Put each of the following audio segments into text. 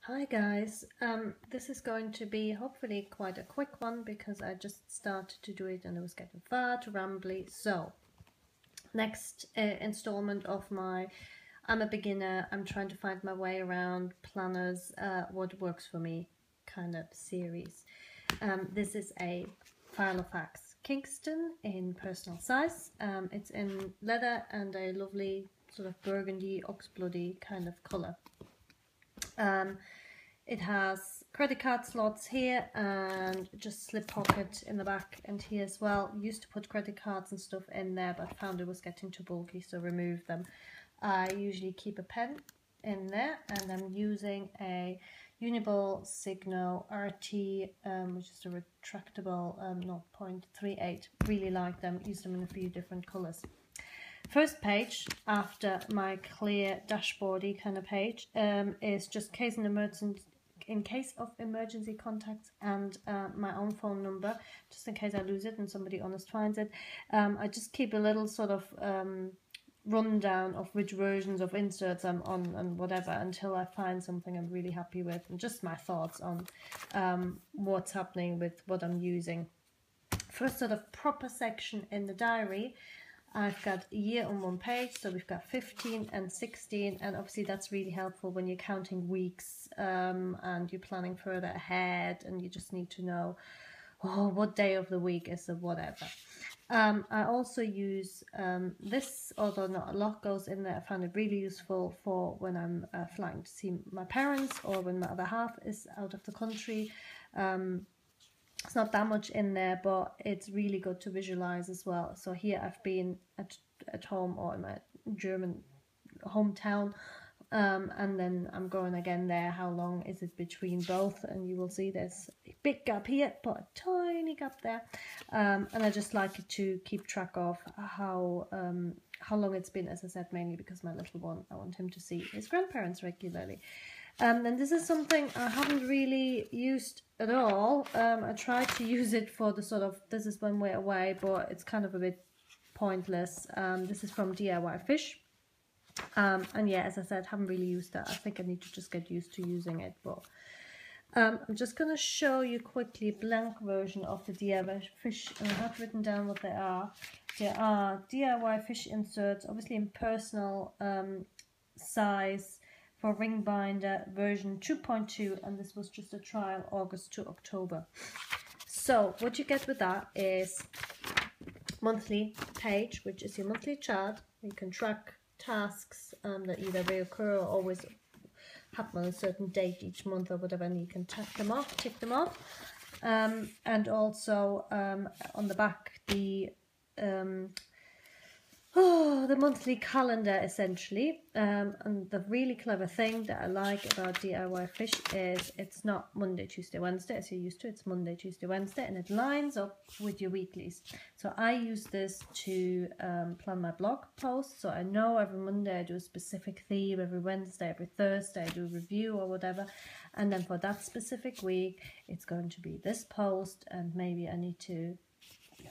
Hi guys, this is going to be hopefully quite a quick one because I just started to do it and it was getting far too rambly. So, next installment of my I'm a beginner, I'm trying to find my way around planners, what works for me kind of series. This is a Filofax Kingston in personal size. It's in leather and a lovely sort of burgundy, oxbloody kind of colour. It has credit card slots here and just slip pocket in the back and here as well. Used to put credit cards and stuff in there, but found it was getting too bulky, so removed them. I usually keep a pen in there, and I'm using a Uniball Signo RT, which is a retractable 0.38. Really like them, use them in a few different colours. First page, after my clear dashboardy kind of page, is just in case of emergency contacts and my own phone number, just in case I lose it and somebody honest finds it. I just keep a little sort of rundown of which versions of inserts I'm on and whatever until I find something I'm really happy with, and just my thoughts on what's happening with what I'm using. First sort of proper section in the diary, I've got year on one page, so we've got 15 and 16, and obviously that's really helpful when you're counting weeks and you're planning further ahead and you just need to know what day of the week is or whatever. I also use this, although not a lot goes in there. I found it really useful for when I'm flying to see my parents or when my other half is out of the country. It's not that much in there, but it's really good to visualize as well. So here I've been at home or in my German hometown, and then I'm going again there. How long is it between both? And you will see there's a big gap here, but a tiny gap there. And I just like it to keep track of how long it's been, as I said, mainly because my little one, I want him to see his grandparents regularly. And this is something I haven't really used at all. I tried to use it for the sort of, this is when we're away, but it's kind of a bit pointless. This is from DIYFish. And yeah, as I said, haven't really used that. I think I need to just get used to using it. But I'm just going to show you quickly a blank version of the DIYFish, and I have written down what they are. There are DIYFish inserts, obviously in personal size, for ring binder version 2.2, and this was just a trial August to October. So what you get with that is monthly page, which is your monthly chart. You can track tasks that either reoccur or always happen on a certain date each month or whatever, and you can tick them off. And also on the back the monthly calendar essentially. And the really clever thing that I like about DIYFish is it's not Monday, Tuesday, Wednesday as you're used to. It's Monday, Tuesday, Wednesday, and it lines up with your weeklies. So I use this to plan my blog posts. So I know every Monday I do a specific theme, every Wednesday, every Thursday I do a review or whatever, and then for that specific week it's going to be this post, and maybe I need to,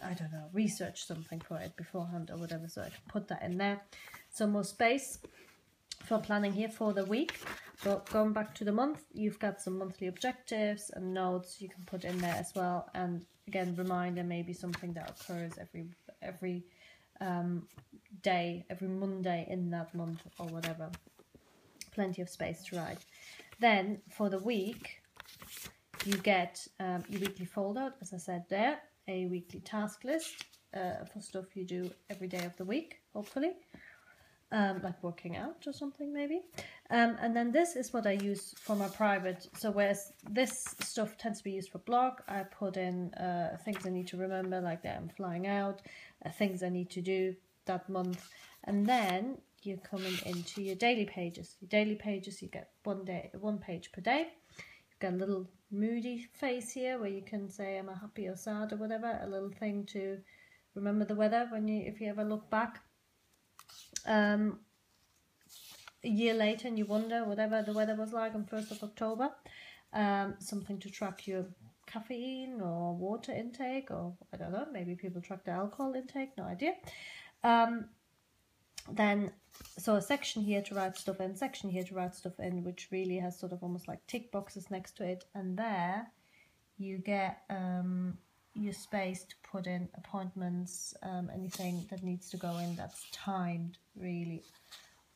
I don't know, research something for it beforehand or whatever, so I can put that in there. Some more space for planning here for the week. But going back to the month, you've got some monthly objectives and notes you can put in there as well. And again, reminder, maybe something that occurs every day, every Monday in that month or whatever. Plenty of space to write. Then for the week, you get your weekly folder, as I said there, a weekly task list for stuff you do every day of the week, hopefully, like working out or something maybe. And then this is what I use for my private. So whereas this stuff tends to be used for blog, I put in things I need to remember, like that I'm flying out, things I need to do that month. And then you're coming into your daily pages. Your daily pages, you get one page per day. Got a little moody face here where you can say am I happy or sad or whatever, a little thing to remember the weather if you ever look back a year later and you wonder whatever the weather was like on 1st of October. Something to track your caffeine or water intake, or I don't know, maybe people track their alcohol intake, no idea. Then So a section here to write stuff in, section here to write stuff in, which really has sort of almost like tick boxes next to it. And there you get your space to put in appointments, anything that needs to go in that's timed, really.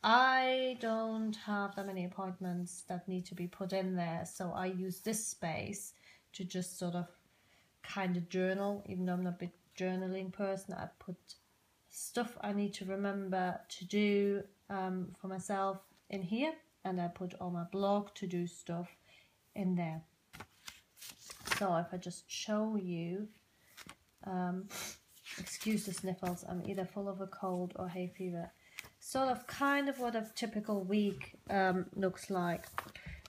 I don't have that many appointments that need to be put in there, so I use this space to just sort of kind of journal. Even though I'm not a big journaling person, I put stuff I need to remember to do for myself in here, and I put all my blog to do stuff in there. So if I just show you, excuse the sniffles, I'm either full of a cold or hay fever. Sort of kind of what a typical week looks like.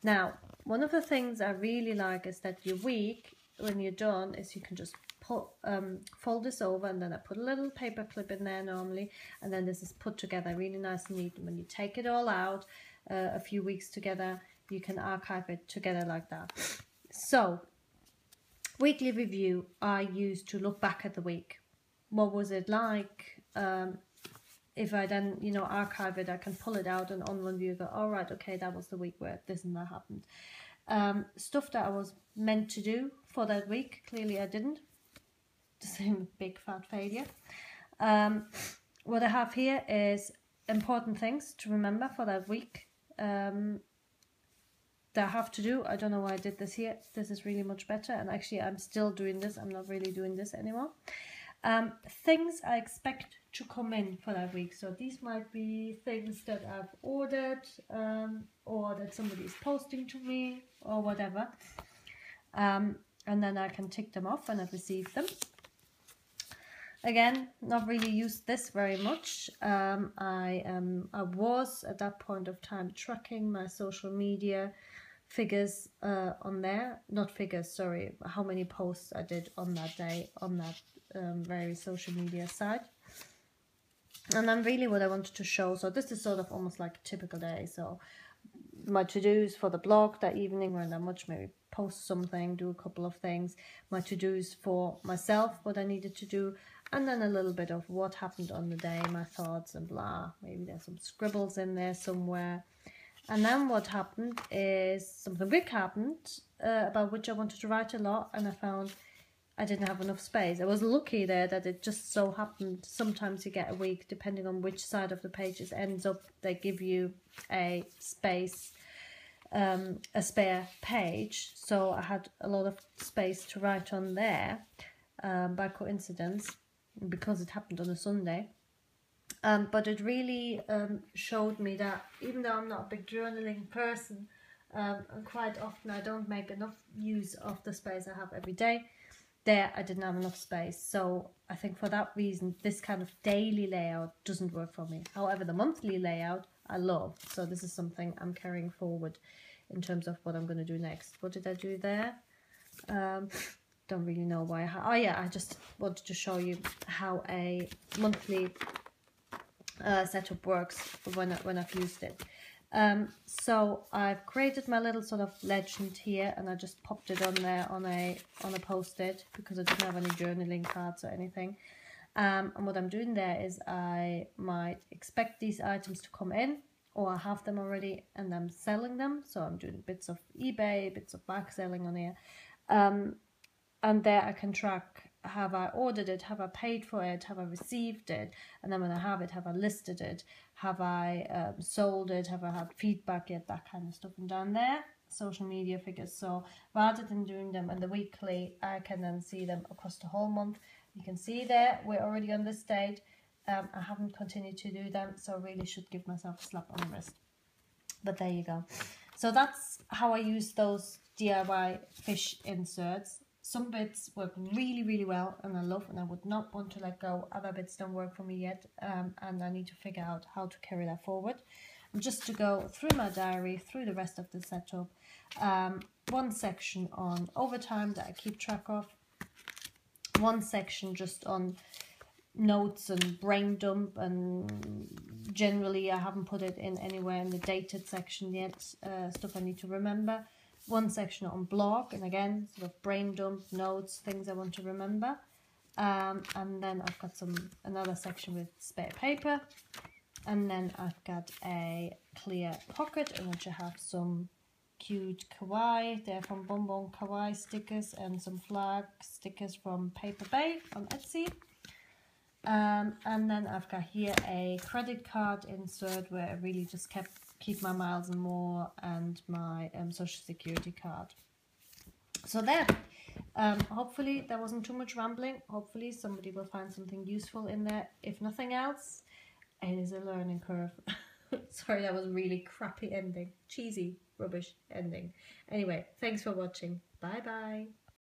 Now, one of the things I really like is that your week, when you're done, is you can just fold this over, and then I put a little paper clip in there normally, and then this is put together really nice and neat. And when you take it all out a few weeks together, you can archive it together like that. So, weekly review I use to look back at the week. What was it like? If I then, you know, archive it, I can pull it out and on one view go, all right, okay, that was the week where this and that happened. Stuff that I was meant to do for that week, clearly I didn't. The same big fat failure. What I have here is important things to remember for that week that I have to do. I don't know why I did this here. This is really much better, and actually I'm still doing this. I'm not really doing this anymore. Things I expect to come in for that week. So these might be things that I've ordered or that somebody is posting to me or whatever. And then I can tick them off when I've received them. Again, not really used this very much. I was at that point of time tracking my social media figures on there. Not figures, sorry, how many posts I did on that day on that very social media site. And then really what I wanted to show, so this is sort of almost like a typical day. So my to-dos for the blog that evening, when I much maybe post something, do a couple of things. My to-dos for myself, what I needed to do, and then a little bit of what happened on the day, my thoughts and blah. Maybe there's some scribbles in there somewhere. And then what happened is something big happened about which I wanted to write a lot, and I found I didn't have enough space. I was lucky there that it just so happened. Sometimes you get a week, depending on which side of the page it ends up, they give you a space, a spare page. So I had a lot of space to write on there by coincidence, because it happened on a Sunday. But it really showed me that even though I'm not a big journaling person, and quite often I don't make enough use of the space I have every day, there I didn't have enough space. So I think for that reason, this kind of daily layout doesn't work for me. However, the monthly layout I love. So this is something I'm carrying forward in terms of what I'm going to do next. What did I do there? Don't really know why. Oh yeah, I just wanted to show you how a monthly setup works when I've used it. So I've created my little sort of legend here, and I just popped it on there on a post-it because I didn't have any journaling cards or anything. And what I'm doing there is I might expect these items to come in, or I have them already and I'm selling them. So I'm doing bits of eBay, bits of back selling on here. And there I can track, have I ordered it, have I paid for it, have I received it, and then when I have it, have I listed it, have I sold it, have I had feedback yet, that kind of stuff. And down there, social media figures. So rather than doing them in the weekly, I can then see them across the whole month. You can see there, we're already on this date. I haven't continued to do them, so I really should give myself a slap on the wrist. But there you go. So that's how I use those DIYFish inserts. Some bits work really, really well and I love, and I would not want to let go. Other bits don't work for me yet, and I need to figure out how to carry that forward. And just to go through my diary, through the rest of the setup, one section on overtime that I keep track of, one section just on notes and brain dump, and generally I haven't put it in anywhere in the dated section yet, stuff I need to remember. One section on blog, and again, sort of brain dump, notes, things I want to remember. And then I've got another section with spare paper. And then I've got a clear pocket in which I have some cute kawaii. They're from Bonbon Kawaii stickers and some flag stickers from Paper Bay on Etsy. And then I've got here a credit card insert where I really just keep my miles and more and my social security card. So there, hopefully there wasn't too much rambling. Hopefully somebody will find something useful in there. If nothing else, it is a learning curve. Sorry, that was a really crappy ending. Cheesy, rubbish ending. Anyway, thanks for watching. Bye bye.